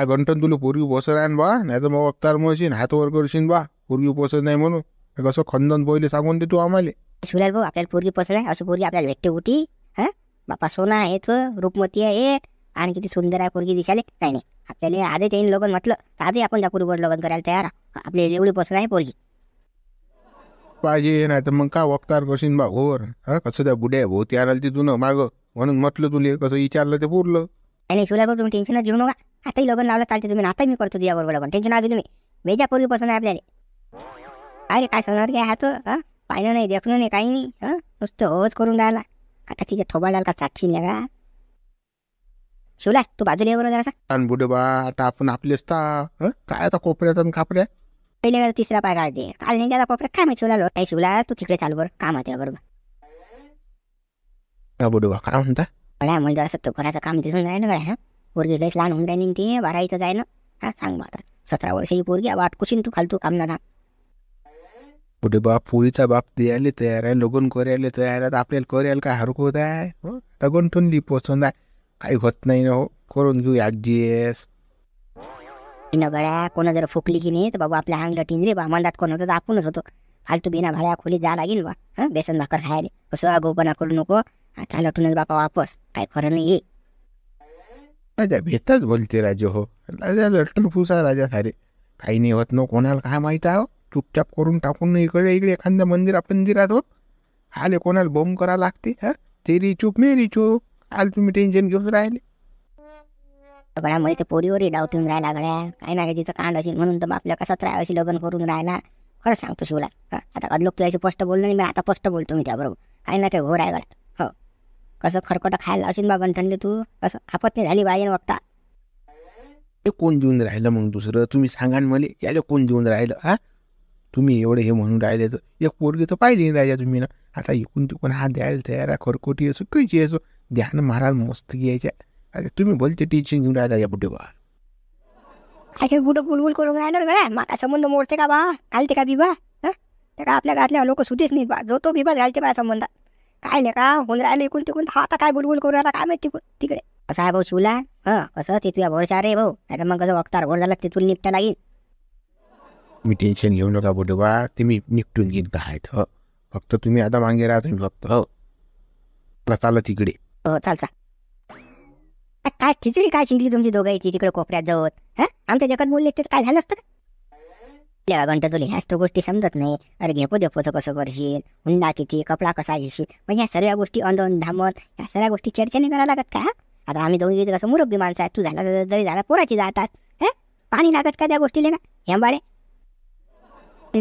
घंटन तुला पोरगी पोसर आहे बा, नाही तर मग अवतार म्हणशील हात वर करशील बा पोरगी पोसत नाही म्हणून. कसं खंदन पहिले सांगून दे तू आम्हाला. शिवलाल भाऊ आपल्याला पोरगी पसंत आहे, असं पोरगी आपल्याला भेटते कुठे? हा बापा सोना आहे तो, रूपमती आहे आणि किती सुंदर आहे पोरगी दिसाले. काही नाही आपल्याला आजही त्यांनी लग्न म्हटलं तर आजही आपण त्या पोरीवर लग्न करायला तयार आहे. आपल्याला एवढी पसंत आहे पोरगी. पाहिजे नाही तर मग का वक्तार करशील बा घोर. हा कसं त्या बुड्या भोवती आणाल तिथून माग म्हणून म्हटलं तुले, कसं विचारलं ते पुरलं. काही नाही शिवलाल भाऊ तुम्ही टेन्शनच घेऊ नका. आताही लग्न लावलं चालते तुम्ही, आता मी करतो तुझ्याबरोबर लग्न. टेन्शन आली तुम्ही, बेजा पोरगी पसंत आहे आपल्याला. अरे काय सोनार काय हात हा, पाहिलं नाही देखणं नाही काही नाही. हा नुसतं होच करून राहिला. आता तिच्या थोबाडाल का साक्षी नाही का? शिवला तू बाजूला ये बरोबर जरासा. आणि बुडे बा आता आपण आपलेच काय आता कोपऱ्यात आणि खापऱ्या. पहिले का तिसरा पाय काढते काल नाही त्याला कोपऱ्यात काय माहिती शिवला. काही शिवला तू तिकडे चाल बरं, काम आहे बरोबर. बुडे बा काय म्हणता? गड्या म्हणजे असं तो घराचं काम दिसून राहिलं गड्या. हा पोरगी लयच लहान होऊन राहिली ती, 12वीचं जाय ना. हा सांग मग आता 17 वर्षाची पोरगी वाट कुशीन तू खालतू काम ना. बुडे बा पोरीचा बाप द्यायला तयार आहे, लग्न करायला तयार आहे, आपल्याला करायला काय हरकत आहे. आता गंठनली पसंत आहे, काही होत नाही ना हो, करून घेऊ ऍडजेस्ट. गड्या कोणा जर फुकली की नाही तर बाबा आपल्या अंगला टिंजरे बा, मंदात कोण होतं तर आपणच होतो. फालतू बिना भाड्या खोली जा लागेल बा. हा बेसन भाकर खायला कसं आगोपणा करू नको. चाल उठूनच बापा वापस, काय खरं नाही ये. राजा भेटच बोलते राजा हो, राजा लटकन फुसा राजा सारे. काही नाही होत न, कोणाला काय माहित आहे. चुपचाप करून टाकून इकडे इकडे एखाद्या मंदिरात हो आले, कोणाला बॉम्ब करा लागते. हा तेरी चूप मेरी चूप. आल तुम्ही टेन्शन घेऊन राहिले. गड्यामध्ये ते पोरीवरही डावटून राहिला गड्या. काय ना काय तिचं कांड असेल म्हणून तर आपल्या कसा 17 वर्षी लग्न करून राहिला. खरं सांगतो शिवला. आता अदलोक तुझ्याशी स्पष्ट बोललो नाही मी, आता स्पष्ट बोलतो मी त्याबरोबर. काही ना काय घोर आहे गड्या. हो कसं खरकटं खायला लावशील बा गंठनले तू, कसं आपत नाही झाली पाहिजे बघता. हे कोण देऊन राहिलं मग दुसरं, तुम्ही सांगा ना मला. याला कोण देऊन राहिलं? हा तुम्ही एवढे हे म्हणून राहिले तर एक पोरगी तर पाहिजे राजा तुम्ही ना. आता इकून तिकून हात द्यायला तयार आहे, खरकोटी असो कैची असो ध्यान महाराज मस्त घ्यायच्या. अरे तुम्ही बोलते टेन्शन घेऊन राहिला या बुड्डे बा. काय बुडं बुलबुल करून राहिलं गड्या. माका संबंध मोडते का बा, घालते का बिबा? त्या का आपल्या घरातल्या लोक सुटीच नाही बा, जो तो बिबा घालते बा संबंधात. काय नाही का होऊन राहिलं इकून तिकून. हा आता काय बुलबुल करून राहिला काय माहिती तिकडे. कसं आहे भाऊ शिवला. कसं ते तुझ्या भरोशा रे भाऊ, नाही तर मग कसं वक्तार घोड झाला ते तुला निपटा लागेल. मी टेन्शन घेऊ नका बुड्डे बा, तुम्ही निपटून घेईन काय. हो फक्त तुम्ही आता मागे राहा तुम्ही फक्त. हो चाला तिकडे. हो चाल चाल. काय खिचडी काय शिंकली तुमची दोघांची तिकडे कोपऱ्यात जवळ. हा आमच्या जगात बोलले ते काय झालं असतं का? घंटा तुला ह्याच तर गोष्टी समजत नाही. अरे घेपो देपोचं कसं करशील, हुंडा किती, कपडा कसा घेशील, म्हणजे ह्या सर्व गोष्टी अंदोन धामत ह्या सगळ्या गोष्टी चर्चेने करायला लागत का? आता आम्ही दोघी कसं मुरब्बी माणसं आहे. तू झाला जरी झाला पोराची जातात. पाणी लागत का त्या गोष्टीले का? हेंबाडे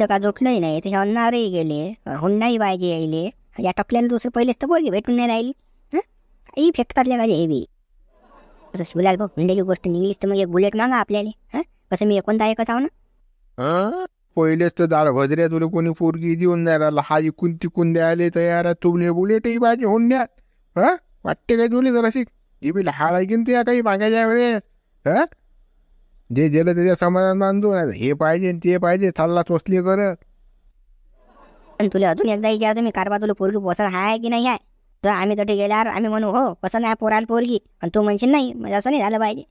का जोटलंही नाही ते अन्नावरही गेले, हुंडाही पाहिजे यायले. या टकल्यानं दुसरं पहिलेच तर बोलगे भेटून नाही राहिली. काही फेकतातल्या का हे बी. कसं शिवलाल भाऊ हुंड्याची गोष्ट निघलीच तर मग एक बुलेट मागा आपल्याला. कसं मी कोणता एकच आहो ना. पहिलेच तर दार भजऱ्या तुला कोणी पोरगी देऊन नाही राहिला. हा इकून तिकून द्यायला तयार आहे. तुमले बुलेटही पाहिजे हुंड्यात. वाटते काय तुला जराशी बी लहाळ आहे की तुया काही मागायच्या वेळेस. जे गेलं त्याच्या समाधान बांधू हे पाहिजे ते पाहिजे चालला चोचली करत. पण तुला अजून एकदा विचारतो मी, कारबा तुला पोरगी पसंत आहे की नाही आहे? तर आम्ही तटे गेल्यावर आम्ही म्हणू हो पसंत आहे पोराला पोरगी, आणि तू म्हणशील नाही, म्हणजे असं नाही झालं पाहिजे.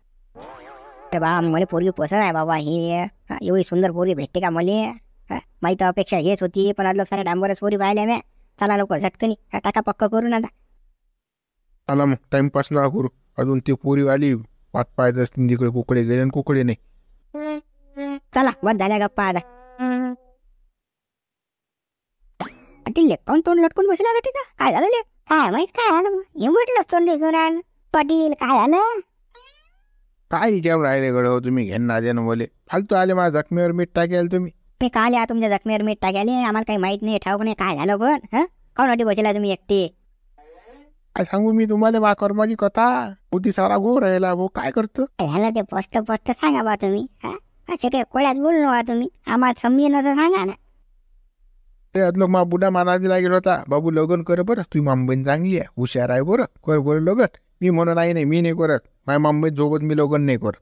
अरे बा मला पोरगी पसंत आहे बाबा. हे एवढी सुंदर पोरगी भेटते का मला? माहीत अपेक्षा हेच होती, पण आज लोक साऱ्या डांबरच पोरी पाहिल्या म्या. चला लवकर झटकनी टाका पक्क करून आता. चला मग टाइमपास ना करू. अजून ते पोरीवाली वाट पाहत असतील तिकडे, कुकडे गेले आणि कुकडे नाही. चला बस झाल्या गप्पा आता. पाटील कोण तोंड लटकून बसला का तिचा? काय झालं ले? काय माहित काय झालं? हे म्हटलंच तोंड दिसून पाटील काय झालं? काय विचार राहिले गड तुम्ही घेणार द्या बोले फालतू आले. माझ्या जखमीवर मीठ टाकेल तुम्ही. मी काल या तुमच्या जखमीवर मीठ टाकायले. आम्हाला काही माहित नाही ठाऊक नाही काय झालं. पण कोण वाटी बसला तुम्ही एकटे? काय सांगू मी तुम्हाला मा कर्माची कथा होती. सारा गो राहिला भाऊ काय करतो. ह्याला ते स्पष्ट स्पष्ट सांगा बा तुम्ही. असे काय कोळ्यात बोललो बा तुम्ही, आम्हाला समजेन असं सांगा ना. लोक मा बुडा मानायला गेला होता. बाबू लग्न कर बरं, तुझी मामबहीण चांगली आहे, हुशार आहे, बरं कर बरं लग्न. मी म्हणून नाही मी नाही करत. माझ्या मामबहीण सोबत मी लग्न नाही करत.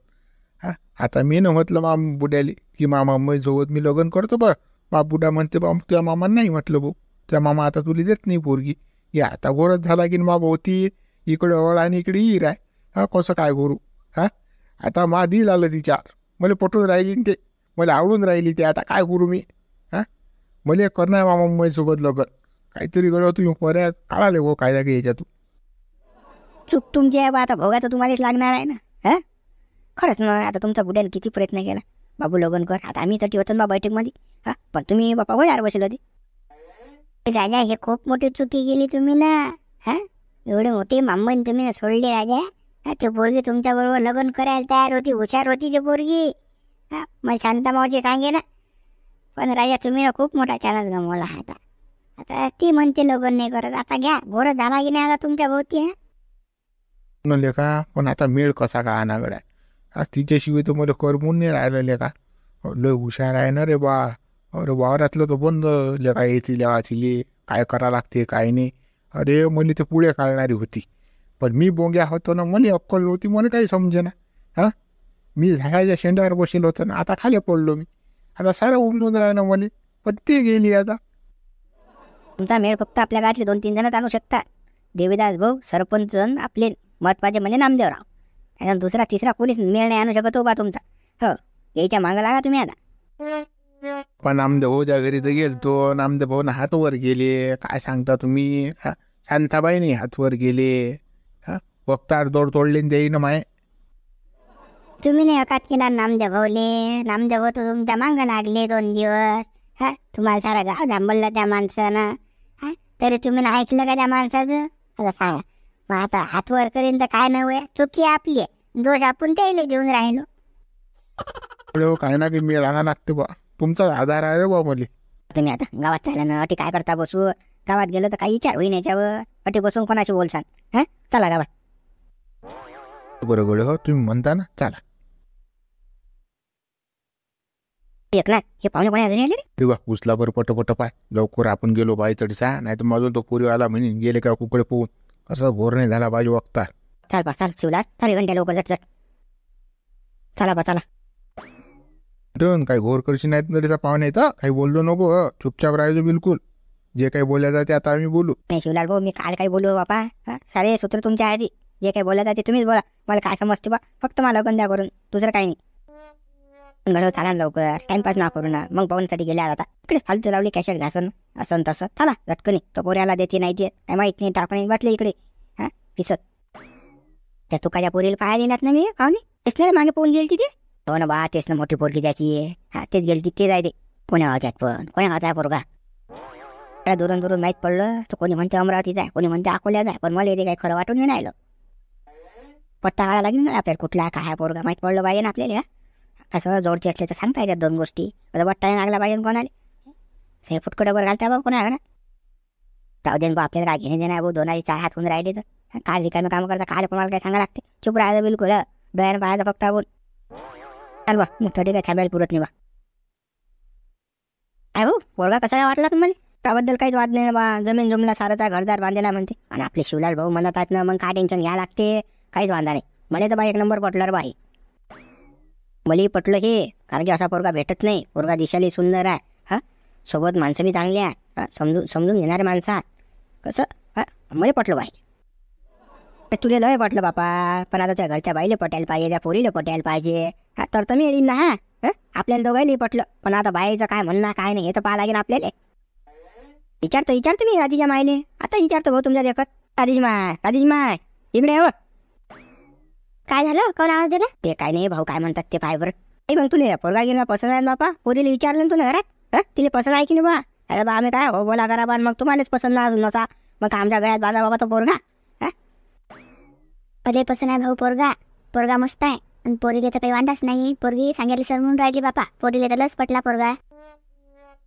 आता मी न म्हटलं मा बुड्याली की मा मामबहीण सोबत मी लग्न करतो बरं. मा बुडा म्हणते बा तुझ्या मामा नाही. म्हटलं भाऊ त्या मामा आता तुला देत नाही पोरगी. या आता गोरच झाला की मा भोवती इकडे अळ आणि इकडे हिर आहे. कसं काय करू? आता मा दिल आलं तिच्यावर, मला पटून राहिली न ते, मला आवडून राहिली ते. आता काय करू मी? हां, मला करणार मामा मुंबईसोबत लग्न. काहीतरी गडव तुम्ही पर्याय काढाले हो कायदा की याच्यातून. चूक तुमची आहे बा, आता भोगायचं तुम्हालाच लागणार आहे ना. हां, खरंच ना. आता तुमचा बुड्याने किती प्रयत्न केला बाबू लगन कर. आता आम्ही तर होतो ना बैठकमध्ये. हां, पण तुम्ही बापा गोळ्यावर बसले होते. राजा, हे खूप मोठी चुकी केली तुम्ही ना. हां, एवढे मोठे मामन तुम्ही सोडले राजा. हा, ते पोरगी तुमच्याबरोबर लग्न करायला तयार होती, हुशार होती ते पोरगी. हां, मग शांता मावशी सांगे ना. पण राजा, तुम्ही ना खूप मोठा चान्स गमावला. आता आता ती म्हणते लग्न नाही करत. आता घ्या, घोर झाला की नाही आता तुमच्या भोवती. हां, न लेका, पण आता मेळ कसा का अनागड आहे. हा, तिच्याशिवाय तर मला करमून नाही राहिलं लेका. लय हुशार आहे ना रे बा. अरे वावरातलं तर बंद लेका, येतील तिले काय करा लागते काय नाही. अरे मला ते पुढे काढणारी होती, पण मी बोंग्या होतो ना, मला अक्कल नव्हती, मला काही समजेना. हां, मी झाडाच्या शेंड्यावर बसेल होतो ना, आता खाली पडलो मी. आता सारं उमजून राहिलं मला, पण ते गेली आता. तुमचा मेळ फक्त आपल्या गावातले 2-3 जणच आणू शकतात. देवीदास भाऊ, सरपंच, आपले महत्वाचे म्हणजे नामदेवराव. आणि दुसरा तिसरा कोणीच मेळ नाही आणू शकत हो बा तुमचा. हो, याच्या मागं लागा तुम्ही आता. पण नामदेव भाऊच्या घरी तर गेलतो, नामदेव भाऊ हात वर गेले. काय सांगता तुम्ही? हा, शांताबाईने हात वर गेले. हा, वक्तार दोड तोडले देई ना माय. तुम्ही नाही अकात केला नामदेव भाऊले. नामदेव भाऊ तर तुमच्या मागं लागले 2 दिवस. हा, तुम्हाला सारा गाव धांबललं त्या माणसानं. हा, तरी तुम्ही नाही ऐकलं का त्या माणसाचं? आता सांगा, मग आता हात वर करीन तर काय नव्हे, चुकी आपली आहे, दोष आपण त्याला देऊन राहिलो. काय ना की मी राहणार लागते बा, तुमचा आधार आहे रे बा मला. तुम्ही आता गावात चालला ना, अटी काय करता बसू? गावात गेलो तर काही विचार होईन याच्यावर. अटी बसून कोणाशी बोलसान? हां, चला गावात. बरोबर हो, तुम्ही म्हणता ना, चला. एक ना, हे पाहुणे कोणी अजून आले रे? तेव्हा उचला बरं पटपट पाय, लवकर आपण गेलो बाई तडीसा, नाही तर माझून तो पुरीवाला म्हणून गेले का कुकडे पोहून. असं घोर नाही झाला पाहिजे वक्ता. चाल बा, चाल शिवलाल, चाल घंट्या लवकर झट झट. चला बा चला. दोन काही घोर करशी नाहीत तडीसा पाहुणे येतं, काही बोललो नको हो, चुपचाप राहायचो बिलकुल. जे काही बोलायचं ते आता आम्ही बोलू. नाही शिवलाल भाऊ, मी काल काही बोलू बापा. हां, सारे सूत्र तुमच्या आधी. जे काही बोलायचं ते तुम्हीच बोला, मला काय समजते बा. फक्त मला लवकर द्या करून, दुसरं काही नाही. घडव चाला लवकर, टाइमपास ना करू ना. मग पाहुण्यासाठी गेल्या आता इकडेच फालतू लावली कॅशेट घासून असं न तसं. चला झटकनी, तो पोऱ्याला देते नाही ते काय माहीत नाही, टाकून बसले इकडे. हां, पिसत त्या तुकाच्या पोरीला पाहायला येणार ना मी पाहुणे. तेच नाही मागे पोहून गेली तिथे. हो ना बा, तेच ना मोठी पोरगी त्याची आहे. हां, तेच गेली ते जाय दे. कोण्या गावच्यात पण कोण्या गावचा आहे पोरगा? त्याला दुरून दुरून माहीत पडलं तर कोणी म्हणते अमरावतीचा आहे, कोणी म्हणते अकोल्याचा आहे, पण मला येते काही खरं वाटून नाही राहिलं. पत्ता काढायला लागेल ना आपल्याला, कुठला काय पोरगा माहीत पडलं पाहिजे ना आपल्याला. कसं जोडचे असले तर सांगता येतात 2 गोष्टी. आता बट्टा लागला पाहिजे कोणाला, हे फुटकडं घालता बा कोणा ना. जाऊ दे बा, आपल्याला काय घेणे देणार भाऊ, 2-4 हात होऊन राहिले तर काय रिकामी कामं करता, काय कोणाला काय सांगा लागते. चुप राहायचं बिलकुल, डोळ्यानं पाहायचं फक्त आपण. चाल बा, मग थोडी काय थांबायला पुरत नाही बा. काय भाऊ, पोरगा कसा काय वाटला तुम्हाला? त्याबद्दल काहीच वाद नाही बा, जमीन जमला सारचा घरदार बांधलेला म्हणते. आणि आपले शिवलाल भाऊ म्हणत आहेत ना, मग काय टेन्शन घ्या लागते, काहीच वांधा नाही. मला तर बा 1 नंबर पटलं रे बाई. मलाही पटलं हे, कारण की असा पोरगा भेटत नाही. पोरगा दिशाली सुंदर आहे. हां, सोबत माणसं बी चांगली आहे. हां, समजून घेणारे माणसं आहेत. कसं हां, मला पटलं बाई. तुला लय पटलं बापा, पण आता त्या घरच्या बाईले पटायला पाहिजे, त्या पोरीला पटायला पाहिजे. हां, तर मी येईन ना. हां, आपल्याला दोघांनाही पटलं, पण आता बाईचं काय म्हणणं काय नाही हे तर पाहा लागेल आपल्याला. विचारतो मी राधीच्या मायले. आता विचारतो भाऊ तुमच्या देखत. राधीची माय इकडे हो. काय झालं, कोण आवाज दिला? ते काय नाही भाऊ, काय म्हणतात ते पाय बरं. नाही मग तुला पोरगा गेला पसंत आहे बापा? पोरीला विचारलं तुला घरात? हां, तिला पसंत आहे की नाही बा? अरे बा, आम्ही काय हो बोला करा बा, मग तुम्हालाच पसंत नसा मग आमच्या गळ्यात बाजा बाबा तो पोरगा. हां, पहिले पसंत आहे भाऊ पोरगा. पोरगा मस्त आहे आणि पोरीला तर काही वांधाच नाही. पोरगी सांगायला सर म्हणून राहिली बापा, पोरीला तर लस पटला पोरगा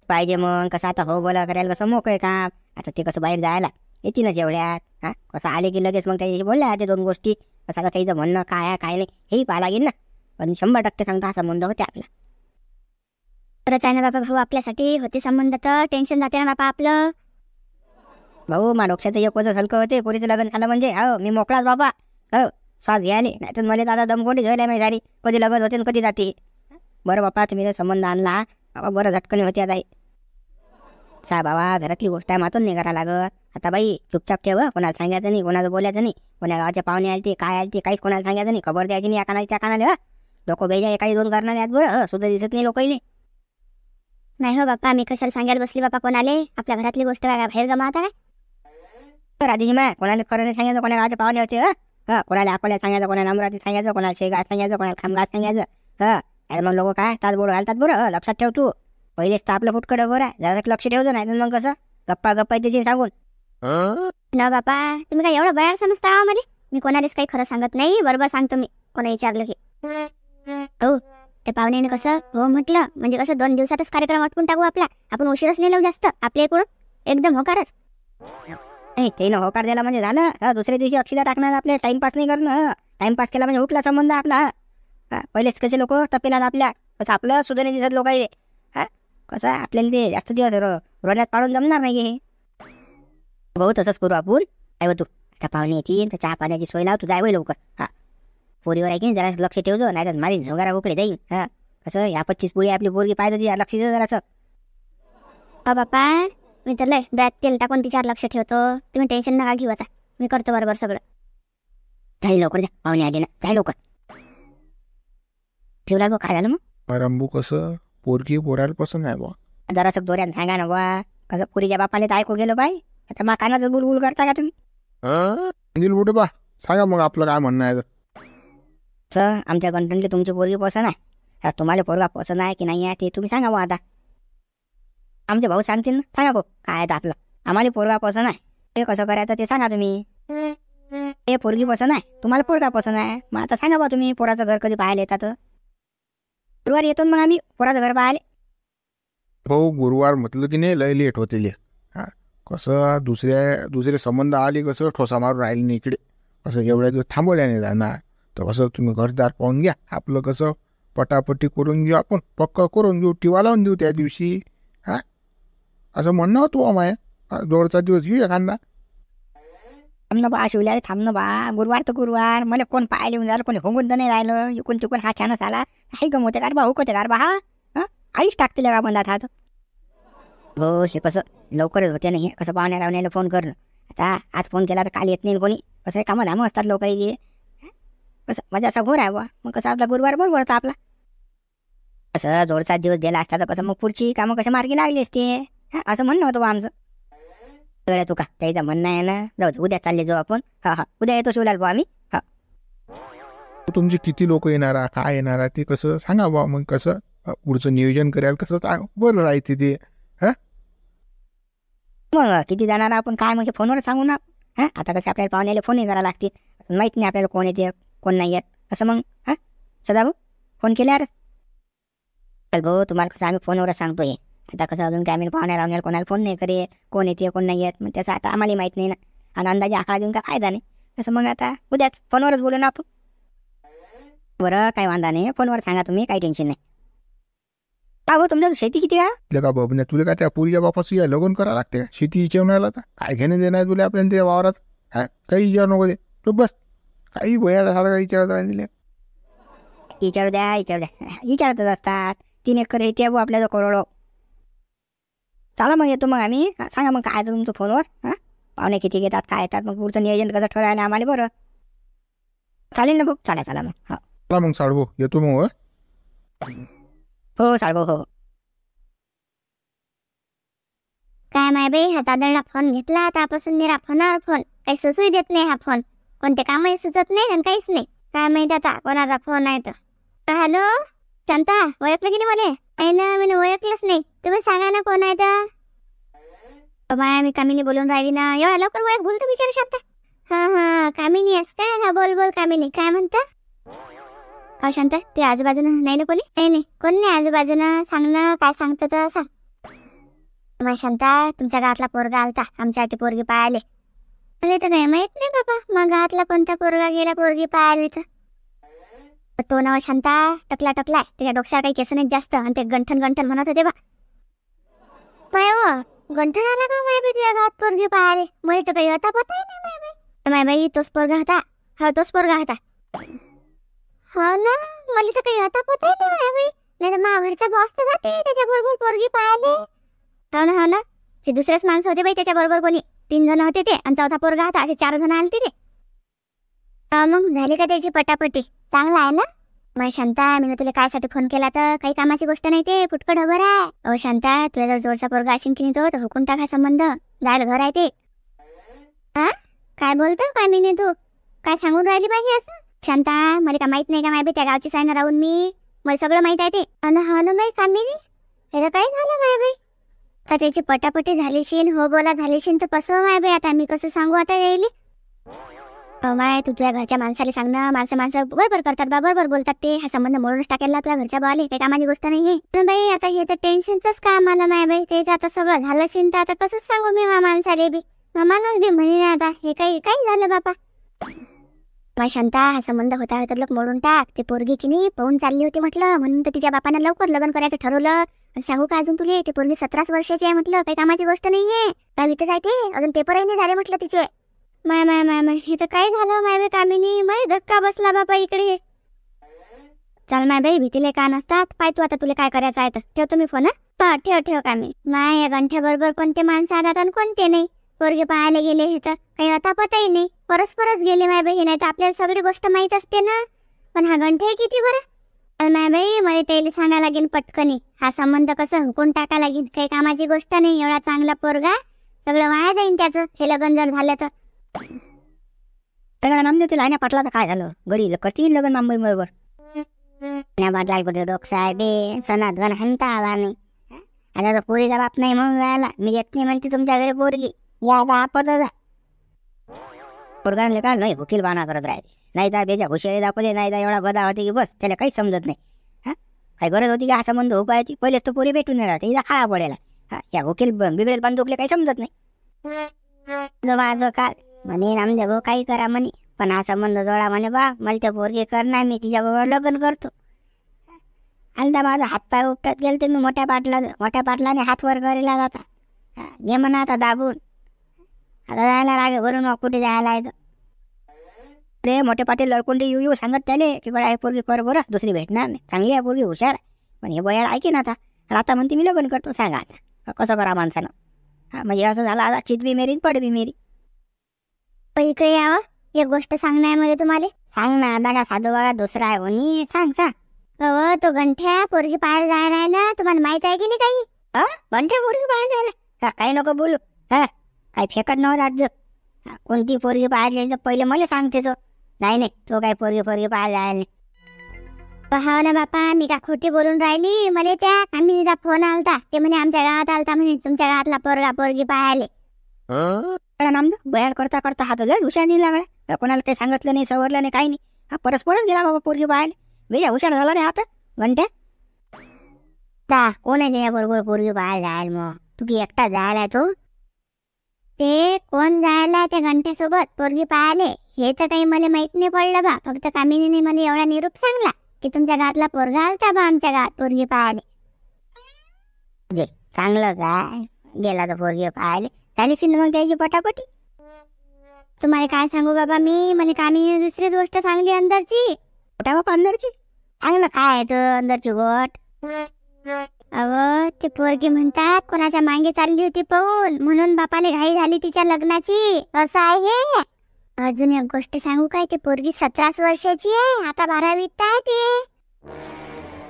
पाहिजे. मग कसं आता हो बोला करायला कसं मोकळे काम. आता ते कसं बाहेर जायला येते ना जेवढ्यात. हां, कसं आले की लगेच मग काही बोलल्या ते 2 गोष्टी. कसं आता त्याचं म्हणणं काय आहे काय नाही हेही पाहा लागेल ना. पण 100% सांगता हा संबंध होते आपला. तरच आहे ना बापा भाऊ, आपल्यासाठी होते संबंध तर टेन्शन जाते ना बापा आपलं. भाऊ मा डोक्याचं एक वजन हलकं होते, पोरीचं लग्न झालं म्हणजे. हो, मी मोकळाच बाबा. हो, श्वास घ्यायले, नाही तर मला दादा दमकोंडी झोयला माहिती झाली, कधी लग्न होते कधी जाते. बरं बापा, तुम्ही संबंध आणला बाबा, बरं झटकन होते आता. सा बाबा घरातली गोष्ट आहे मातून नाही करा लागत. आता बाई चुपचाप ठेव, कोणाला सांगायचं नाही, कोणाला बोलायचं नाही, कोणा गावाच्या पाहुणे आलते काय आलते काहीच कोणाला सांगायचं नाही, खबर द्यायची नाही या कानाला त्या कानाला. लोक बेजा एकाही दोन करणार आहेत बरं, सुद्धा दिसत नाही लोकांनी. नाही हो बाप्पा, मी कशाला सांगायला बसली बाप्पा कोणाले. आपल्या घरातली गोष्ट काय बाहेर गमावता काय. राधीजी माय कोणाला खरं नाही सांगायचं, कोणा गावाचे पाहुणे होते कोणाला अकोल्यात सांगायचं, कोणाला अमरावतीत सांगायचं, कोणाला शेगाव सांगायचं, कोणाला खामगाव सांगायचं. अरे मग लोक काय तासबोड घालतात बरं. लक्षात ठेव तू, पहिलेच तर आपलं फुटकडं बरं आहे, जरा लक्ष ठेवतो. नाही तर मग कसं गप्पा गप्पा त्याची सांगून. ना बाप्पा, तुम्ही काय एवढं बयार समजता मध्ये. मी कोणालाच काही खरं सांगत नाही, बरोबर सांगतो मी. कोणा विचारलं की हो ते पाहुण्याने कसं हो म्हटलं म्हणजे कसं 2 दिवसातच कार्यक्रम आटपून टाकू आपला. आपण उशीरच नाही लावू जास्त, आपल्या इकडून एकदम होकारच. नाही ते ना होकार द्यायला म्हणजे झालं. दुसऱ्या दिवशी अक्षिदा टाकणार आपल्या. टाइमपास नाही करणं. टाइमपास केला म्हणजे उठला संबंध आपला. पहिलेच कसे लोक तपेला आपल्या, कसं आपलं सुद्धा नाही दिसत लोकांनी. कसं आपल्याला ते जास्त दिवस रोण्यात पाडून जमणार नाही हे. भाऊ तसंच करू आपण. काय तू आता पाहुणे येतील तर चहा पाण्याची सोय लाव, तू जाय लवकर. पोरीवर आहे की जरा लक्ष ठेवतो, नाही तर माझी झोगारा उकडे जाईल. कसं या 25 पोळी आपली पोरगी पाहिजे होती, लक्ष देतो जरासं. हो बाप्पा, मी तर लय डोळ्यात तेल टाकून तिच्यावर लक्ष ठेवतो. तुम्ही टेन्शन नका घेऊ, आता मी करतो बरोबर सगळं. जाईल लवकर, जा पाहुणे आले ना, जाय लवकर. ठेवला बघ, काय झालं मग. रंबू कसं पोरगी पोरायला पसंत आहे बा. जरासं दोऱ्यानं सांगा ना बा. कसं पुरीच्या बापाले तर ऐकू गेलो बाई. आता मग कानाचं बुलबुल करता का तुम्ही. अंजिल बुडे बा, सांगा मग आपलं काय म्हणणं आहे. सर आमच्या गंठनली तुमची पोरगी पसंत आहे. तुम्हाला पोरगा पसंत आहे की नाही आहे ते तुम्ही सांगा बा. आता आमचे भाऊ सांगतील ना, सांगा भाऊ काय आहे आपलं. आम्हाला पोरगा पसंत आहे, ते कसं करायचं ते सांगा तुम्ही. ते पोरगी पसंत आहे, तुम्हाला पोरगा पसंत आहे. मग आता सांगा बा तुम्ही पोराचं घर कधी पाहायला येतात. गुरुवारी येतो मग आम्ही पोराचं घर पाहायला. भाऊ गुरुवार म्हटलं की नाही लय लेट होते. कसं दुसरे संबंध आले कसं ठोसा मारून राहिले नाही इकडे. कसं एवढ्या दिवस थांबवल्या नाही जाणार. तर कसं तुम्ही घरदार पाहून घ्या. आपलं कसं पटापटी करून घेऊ, आपण पक्का करून घेऊ, टिवा लावून देऊ त्या दिवशी. असं म्हणणं होतं माया. जोडचा दिवस घेऊ एखादा. थांब ना बा शिवल्या, थांब ना बा. गुरुवार तर गुरुवार, मला कोण पाहायला येऊन झालं, कोणी होऊन तर नाही राहिलं. इकून तिकून हा छानच आला. काही गमवते कार बा, हुकवते कार बा. आईच टाकतील का बंदात हात. हो हे कसं लवकरच होते नाही, कसं पाहुण्या रावण्याला फोन करणं. आता आज फोन केला तर काल येत नाही कोणी. कसं कामं धामं असतात लोकांची. कसं माझा असा घोर आहे बा. मग कसं आपला गुरुवार बरोबर होता आपला. असं जोडचा दिवस दिला असता तर कसं मग पुढची कामं कशा मार्गी लागली असते. असं म्हणणं होतं बा आमचं. सगळ्या तू का त्याचं म्हणणं आहे ना. जाऊ उद्या चालले जाऊ आपण. उद्या येतो शिवलाल भाऊ आम्ही. तुमचे किती लोक येणार काय येणार ते कसं सांगा बा. मग कसं पुढचं नियोजन करायला कसं बरं राहते ते. मग किती जाणार आपण काय मग फोनवर सांगू ना. आता कसं आपल्याला पाहुण्याला फोनही करावं लागते. माहीत नाही आपल्याला कोण येते कोण नाही येत. असं मग सदा भाऊ फोन केल्यावरच. चल भाऊ तुम्हाला कसं आम्ही फोनवरच सांगतोय. आता कसं अजून काय आम्ही पाहुण्या राहणार कोणाला फोन नाही करे, कोण येते कोण नाही येत. मग त्याचं आता आम्हाला माहीत नाही ना. आणि अंदाजे आकडा देऊन काय फायदा नाही. तसं मग आता उद्याच फोनवरच बोलू ना आपण. बरं काही वांधा नाही, फोनवर सांगा तुम्ही, काही टेन्शन नाही. का भाऊ तुमच्या शेती किती आहे का बाबा. तुला काय त्या पुरीच्या बापाचं या लगन करावं लागते का. शेती विचारण्याला तर काय घेणं देणार तुला आपल्याला त्या वावरात. काही विचार नको दे तू बस. काही भयाला सारखा विचारत राहिले. विचारू द्या विचारतच असतात. 3 एकर हे ते आपल्याला करोडो. चला मग येतो मग आम्ही. सांगा मग काय तुमचं फोनवर. पाहुणे किती घेतात काय येतात, मग पुढचं नियोजन कसं ठरवायला आम्हाला बरं चालेल ना भाऊ. चला मग. चला मग साडू येतो मग. हो साडू हो. काय माय बाई, हा दादरला फोन घेतला त्यापासून निरा फोनावर फोन. काही सुचूही देत नाही हा फोन. कोणते कामही सुचत नाही आणि काहीच नाही. काय माहित आता कोणाचा फोन आहे तर. हॅलो शांता, ओळखलं की नाही मला. आहे ना, मी ओळखलंच नाही. तुम्ही सांगा ना कोण आहे तर. बाया मी कामिनी बोलून राहिली ना. एवढा लवकर ओळख बोलतो बिचारी शांता. हा कामिनी आहेस काय. हा बोल कामिनी, काय म्हणता. का शांता ते आजूबाजूला नाही ना कोणी. नाही कोण नाही आजूबाजूला. सांग ना काय सांगतं तर सांग. शांता तुमच्या गावातला पोरगा आलता आमच्यासाठी पोरगी पाहायले. मला तर काही माहित नाही बाबा. मग गावातला कोणता पोरगा गेला पोरगी पाहायला तर. तो नाव शांता टकलाय. त्याच्या डोक्यावर काही केस नाहीत जास्त. आणि ते गंठन म्हणत होते बा. पाय गंठन आला का माय तुझ्या गावात पोरगी पाहायला. मला तर काही होता पता नाही माय बाई. तोच पोरगा होता. तोच पोरगा होता. हो ना, मला तर काही होता पता नाही माय बाई. नाही तर माझ्या घरचा बॉस तर जाते त्याच्या बरोबर पोरगी पाहायला. हो ना ते दुसरेच माणसं होते बाई त्याच्या बरोबर, कोणी 3 जण होते ते आणि चौथा पोरगा होता, असे 4 जण आले ते. मग झाली का त्याची पटापटी? चांगला आहे ना? मग शांता, मी तुला कायसाठी फोन केला तर काही कामाची गोष्ट नाही, ते फुटकं ढबर आहे. अहो शांता, तुला जर जोडचा पोरगा असेल की नाही तो तर हुकून टाका संबंध, जायला घर आहे ते. हा, काय बोलतो काय मी तू? काय सांगून राहिली पाहिजे असं? शांता, मला का माहित नाही का माय त्या गावची सायना राहून मी? मला सगळं माहित आहे ते. हा ना बाई कामिनी, हे काय झालं माय बाई? तर त्याची पटापटी झालीशीन, हो बोला झालीशीन तर कसं माय बाई? आता मी कसं सांगू आता यायली? माय, तू तुझ्या घरच्या माणसाला सांग ना. माणसं बरोबर करतात बा, बरोबर बोलतात ते. हा संबंध मोडूनच टाकायला तुझ्या घरच्या बावाले, काही कामाची गोष्ट नाही पण बाई. आता हे तर टेन्शनच काम आलं माय बाई. ते आता सगळं झालं शिन तर आता कसं सांगू मी माणसाले बी? माणूस बी म्हणे आता हे काही झालं बापा. माय शांता, हा संबंध होता तर लोक मोडून टाक. ते पोरगी की नाही पाहून चालली होती म्हटलं, म्हणून तर तिच्या बापाने लवकर लग्न करायचं ठरवलं. सांगू का अजून तुले, ते पोरगी 17 वर्षाची आहे म्हटलं, काही कामाची गोष्ट नाहीये. दहावीतच आहे ते, अजून पेपरही नाही झाले म्हटलं तिचे. माय माय माय माय, हे तर काय झालं माय बाई कामिनी? माय धक्का बसला बापा इकडे. चल माय बाई, भीतीले का नसतात. पाय तू आता तुला काय करायचं आहे तर. ठेवतो मी फोन. हा, ठेव कामिनी. माय, या गंठ्याबरोबर कोणते माणसं आतात आणि कोणते नाही. पोरगे पाहायला गेले हे तर काही आता पताही नाही, परस्परच गेले माय बाई. नाही तर आपल्याला सगळी गोष्ट माहीत असते ना. पण हा गंठे किती बरं माय बाई, मला त्याला सांगायला लागेल पटकनी. हा संबंध कसं हुकून टाका लागेल, काही कामाची गोष्ट नाही. एवढा चांगला पोरगा, सगळं वाया जाईन त्याचं हे लग्न जर झालं तर. त्याला नाम देते लाईना पाटला तर काय झालं? गडी करतील लग्न मांबई बरोबर. बाटला कुठे डोकसा आहे बे, सणात गण हंता आला नाही. आता तर पोरीचा बाप नाही म्हणून राहिला. मी येत नाही म्हणते तुमच्या घरी पोरगी, या आता आपत पोरगांले का नाही वकील बाना करत राहते. नाही तर बेजा हुशारी दाखवले, नाही तर एवढा गदा होते की बस त्याला काही समजत नाही. हा, काय गरज होती का हा संबंध उपायाची? पहिलेच तो पोरी भेटून नाही राहते, हिला खाळा पडेला. हा, या वकील बिगडेल बांधूकले काही समजत नाही. माझं काय म्हणे नामदेव भाऊ, काही करा म्हणे, पण हा संबंध जोडा म्हणे बा. मला त्या पोरगी करणार, मी तिच्याबरोबर लग्न करतो. आलता माझा हातपाय उपटत गेल तर मी मोठ्या पाटलाने हात वर करेला जाता. घे म्हणा आता दाबून. आता जायला लागे घरून, कुठे जायला आहे रे? मोठे पाटील लडकुंडी येऊ सांगत त्याले की बरं आहे पोरगी कर बरं, दुसरी भेटणार नाही. चांगली आहे पोरगी, हुशार आहे. पण हे बयाड ऐके ना आता म्हणते मी लग्न करतो. सांगा आता कसं करा माणसानं? हा, म्हणजे असं झालं आता, चित बी मेरी पड बी मेरी. इकडे यावं, एक गोष्ट सांगणार मला तुम्हाला. सांग ना दादा, साधू बाळा दुसरा आहे कोणी? सांग. अहो, तो गंठ्या पोरगी पाहायला जायला आहे ना, तुम्हाला माहित आहे की नाही काही? गंठ्या पोरगी पाहायला जायला? काही नको बोलू. हा, काही फेकत नव्हतं आज. कोणती पोरगी पाहायला जायचं पहिले मला सांगते तो. नाही तो काही पोरगी पाहायला जायला नाही. हो ना बापा, मी का खोटी बोलून राहिली? मला त्या कामिनीचा फोन आलता, ते म्हणे आमच्या गावात आलता म्हणे तुमच्या गावातला पोरगी पाहायला. नाम बयाड करता हात लय हुशार नाही लागला. कोणाला काही सांगितलं नाही, सवरलं नाही, काही नाही. हा, परस्परच गेला बाबा पोरगी पाहायला. बेजा हुशार झाला नाही आता घंट्या. कोण आहे त्या बरोबर पोरगी पाहायला जायला? मग तू की एकटा जायला? तो ते कोण जायला त्या घंट्यासोबत पोरगी पाहायला हे तर काही मला माहित नाही पडलं बा. फक्त कामिनीने मला एवढा निरूप सांगला की तुमच्या गावातला पोरगा आलता बा आमच्या गावात पोरगी पाहायला. चांगलंच आहे, गेला तर पोरगी पाहायला. त्याने मग त्याची पटापटी. तुम्हाला काय सांगू बाबा मी, मला कामिनीने दुसरीच गोष्ट सांगली अंदरची. कुठा बाबा अंदरची? चांगलं काय आहे तर अंदरची गोट? अहो, ते पोरगी म्हणतात कोणाच्या मागे चालली होती पाहून, म्हणून बापाले घाई झाली तिच्या लग्नाची, असं आहे. अजून एक गोष्ट सांगू काय, ते पोरगी 17 वर्षाची आहे, आता 12वीत आहे ते.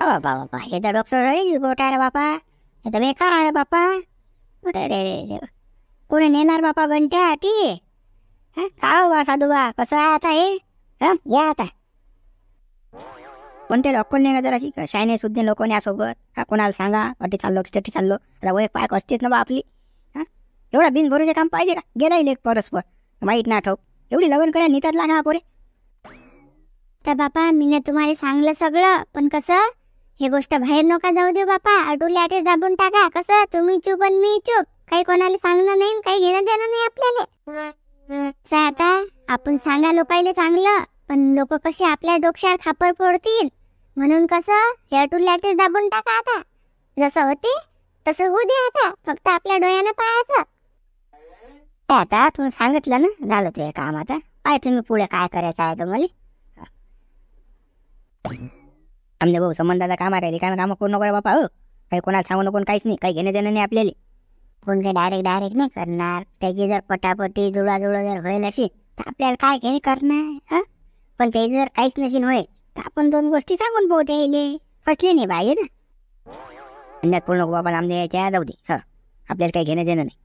बाबा हे तर डॉक्टर गोट आहे रे बापा, हे तर बेकार आहे बापा. रे कोणी नेणार बापा घंट्या टी? का बा साधू बा, कसं आहे आता हे? या आता कोणते लोकल नाही का जराशी शायने सुद्धा लोक यासोबत. का कोणाला सांगा अटी चाललो की तटी चाललो, आता वय पाय असतेच ना बा आपली. एवढा बिनभरोचे काम पाहिजे का? गेलाही लेख परस्पर माहीत ना ठाऊक, एवढी लग्न करायला नेतात लागा पोरे. तर बापा मी तुम्हाला सांगलं सगळं, पण कसं हे गोष्ट बाहेर नका जाऊ देऊ बापा. अडुले आटे दाबून टाका. कसं तुम्ही चूप आणि मी चूप, काही कोणाला सांगणं नाही, काही घेणं देणं नाही आपल्याला. आता आपण सांगा लोकायले चांगलं, पण लोक कसे आपल्या डोक्यात खापर फोडतील, म्हणून कसं हे अटुले आटे दाबून टाका. आता जसं होते तसं होऊ दे. आता फक्त आपल्या डोळ्यानं पाहायचं. आता तुम्ही सांगितलं ना, झालं तुझे काम. आता काय तुम्ही पुढे काय करायचं आहे तुम्हाला? आमच्या भाऊ संबंधाचा काम आहे, काय कामं करू नको बापा. हो, काही कोणाला सांगू नको, काहीच नाही, काही घेणं देणं नाही आपल्याला. आपण काही डायरेक्ट नाही करणार. त्याची जर पटापटी जुळाजुळं जर होईल अशी तर आपल्याला काय काही करणार. हा, पण त्याची जर काहीच नशीन होईल तर आपण 2 गोष्टी सांगून पाहू त्याले. फसले नाही पाहिजे ना. अन्यात पूर्ण बाबा नाम द्यायच्या जाऊ दे. हा, आपल्याला काही घेणं देणं नाही.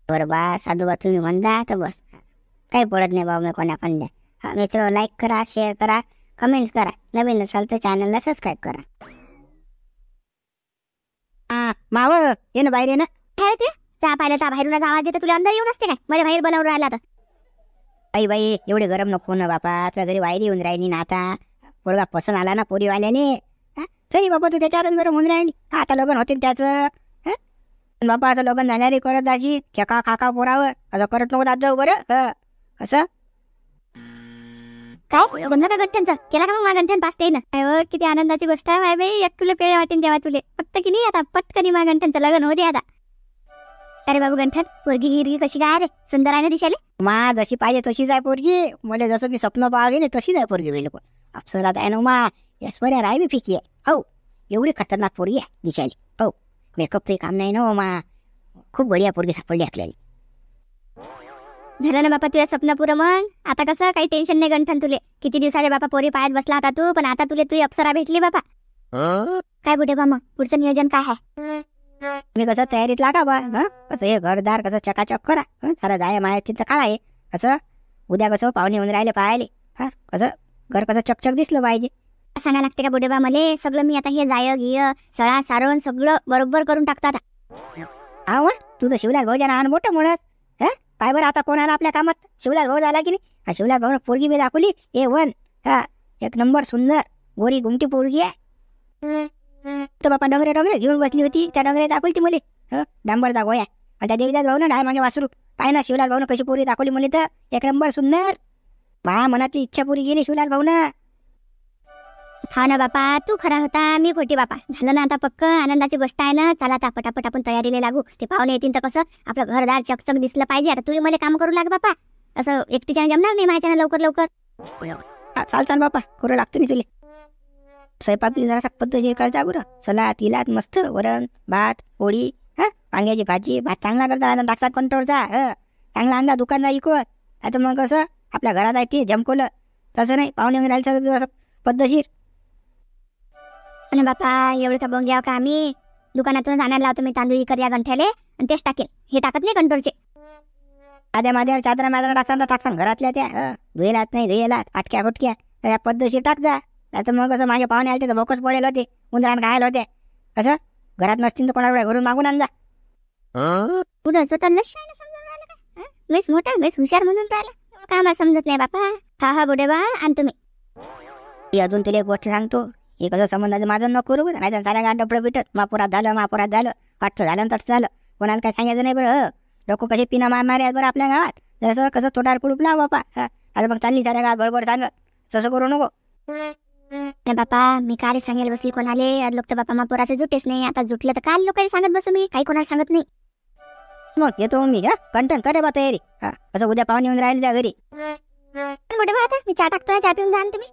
बरं बा साधूबा तुम्ही म्हणता तर बस, काही पडत नाही बाबा मी कोणा पण द्या. हा मित्र, लाईक करा, शेअर करा, कमेंट्स करा. नवीन असाल तर चॅनलला सबस्क्राईब करा. माव ये ना बाहेर ये ना. काय ते चहा पाहिलं तर बाहेरूनच आवाज येते. तुला अंदर येऊन असते काय? मला बाहेर बोलावून राहिला तर. बाई एवढे गरम नको ना बापा. तुझ्या घरी वायरी येऊन राहिली ना आता. पोरगा पसंत आला ना पोरीवाल्याने. तरी बाबा तू त्याच्यावरच गरम होऊन राहिली. आता लग्न होते त्याचं. बापा असं लग्न झाल्याने करत जाशी खेका खाका पोरावं असं करत नको जात जाऊ बरं. असं काय गंध का गठ्ठ्यांचा केला का मग गंठ्यान पाचते ना. किती आनंदाची गोष्ट आहे माय बाई. 1 किलो पेढे वाटेन तेव्हा तुले. फक्त की नाही आता पटकनी मा गंठ्यांचं लग्न होते आता. अरे बाबू गंठन, पोरगी गिरगी कशी काय रे? सुंदर आहे ना दिशाले? मा जशी पाहिजे तशीच आहे पोरगी. मला जसं मी स्वप्न पाहिजे ना तशीच आहे पोरगी. बिलकुल अप्सरात आहे ना मा. ऐश्वर्या राय बी फिकी आहे. हो, एवढी खतरनाक पोरगी आहे दिशाली. हो, मेकअपचं काम नाही ना मा. खूप बढिया पोरगी सापडली आपल्याला. झालं ना बापा तुझ्या स्वप्न पुरं. मग आता कसं काही टेन्शन नाही गंठन तुले. किती दिवसाले बापा पोरी पायात बसला होता तू, पण आता तुले तुझी अप्सरा भेटली बापा. काय बुढे बा मग पुढचं नियोजन काय आहे? तुम्ही कसं तयारीत लागा बा. कसं हे घरदार कसं चकाचक करा. सारं जाय माया चिंता काढाय. कसं उद्या कसं पाहुणे येऊन राहिले पाहायले. कसं घर कसं चकचक दिसलं पाहिजे. सांगा लागते का बुढे बा मले? सगळं मी आता हे जाय गिय सळा सारवण सगळं बरोबर करून टाकतो आता. हा तू तर शिवलाल भाऊ जाणार मोठं म्हणत. काय बरं आता कोण आला आपल्या कामात? शिवलाल भाऊ झाला की नाही? हा शिवलाल भाऊ पोरगी मी दाखवली A1. 1 नंबर सुंदर गोरी गुमटी पोरगी आहे. तर बापा डोंगरे घेऊन बसली होती. त्या डोंगरे दाखवली ती मुली. डांबरदा गोया. आणि त्या देवीदास भाऊ ना डाय मागे वासरू. पाय ना शिवलाल भाऊ कशी पोरी दाखवली मुली तर 1 नंबर सुंदर. मा मनातली इच्छा पुरी गेली शिवलाल भाऊ ना. हा ना बापा, तू खरा होता मी खोटी बापा. झालं ना आता पक्क. आनंदाची गोष्ट आहे ना. चला आता पटापट आपण तयारीला लागू. ते पाहुणे येतील तर कसं आपलं घरदार चकचक दिसलं पाहिजे. आता तू मला काम करू लाग बापा. असं एकटीच्याने जमणार नाही माझ्यानं लवकर. चाल बापा करू लागतो मी तुले. स्वयंपाक जरासा पद्धती करता बरं. सलाद तिलात मस्त वरण भात पोळी. वांग्याची भाजी. भात चांगला करता टाकसात कंट्रोलचा. चांगला आणला दुकानला इकवत. आता मग कसं आपल्या घरात आहे ते जमकोलं. तसं नाही पाहुणे राहिलं सगळं पद्धतशीर. आणि बापा एवढं का बघ का आम्ही दुकानातूनच आणायला लावतो मी तांदूळ इकर या गंठ्याले. आणि तेच टाकेन. हे टाकत नाही कंट्रोलचे. आद्या माझ्या चादरा माझ्या टाकसान घरातल्या त्या धुयलात नाही धुयलात फाटक्या फुटक्या त्या पद्धतशीर टाक जा. आता मग कसं माझे पाहुणे आले तर भोकच पडेल होते. उंदरान खायला होते. कसं घरात नसतील तर कोणाकडे घरून मागून आणजा. पुढं स्वतः लक्ष आहे ना समजून राहिलं काय? बेस मोठा बेस हुशार म्हणून राहिला. एवढं काय मला समजत नाही बापा. हा बुढे बा आणि तुम्ही. अजून तुला एक गोष्ट सांगतो. हे कसं संबंधाचं माझं नको करू बरं. नाही तर साऱ्या गाठ डपडं पिटत. महापुरात झालं वाटचं झालं तटचं झालं. कोणाला काय सांगायचं नाही बरं. लोक कसे पिना मारणारे आहेत बरं आपल्या गावात. जसं कसं तोटार कुडूप लाव बापा. आता मग चालली साऱ्या गावात बरोबर सांगत. तसं करू नको. नाही बापा मी काय सांगेल बसली कोणाले. लोक तर बापा महापुराचे जुटेच नाही. आता जुटलं तर काल लोकांनी सांगत बसू मी. काही कोणाला सांगत नाही. मग येतो मी. कंटन करे बा तयारी. कसं उद्या पाहुणे येऊन राहिले त्या घरी. बुढे बा आता मी चहा टाकतोय. चहा पिऊन जा ना तुम्ही.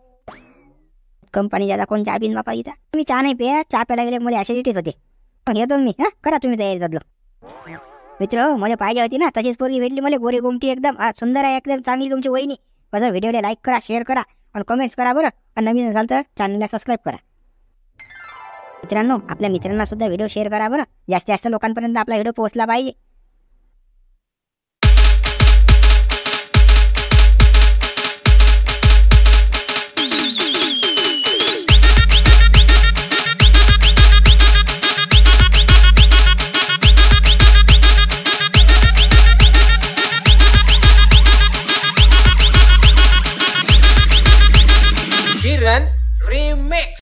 कंपनी ज्यादा कोण चहा पिन बापा इथं. मी चहा नाही पिया. चहा प्यायला गेले मला ॲसिडिटीच होते. मग येतो मी. करा तुम्ही तयारी बदलो. मित्र मला पाहिजे होती ना तशीच पोरगी भेटली मला. गोरी गोमटी एकदम सुंदर आहे एकदम चांगली तुमची वहिनी. कसं व्हिडिओला लाईक करा शेअर करा आणि कमेंट्स करा बरं. आणि नवीन असाल तर चॅनलला सबस्क्राईब करा. मित्रांनो आपल्या मित्रांना सुद्धा व्हिडिओ शेअर करा बरं. जास्तीत जास्त लोकांपर्यंत आपला व्हिडिओ पोहोचला पाहिजे.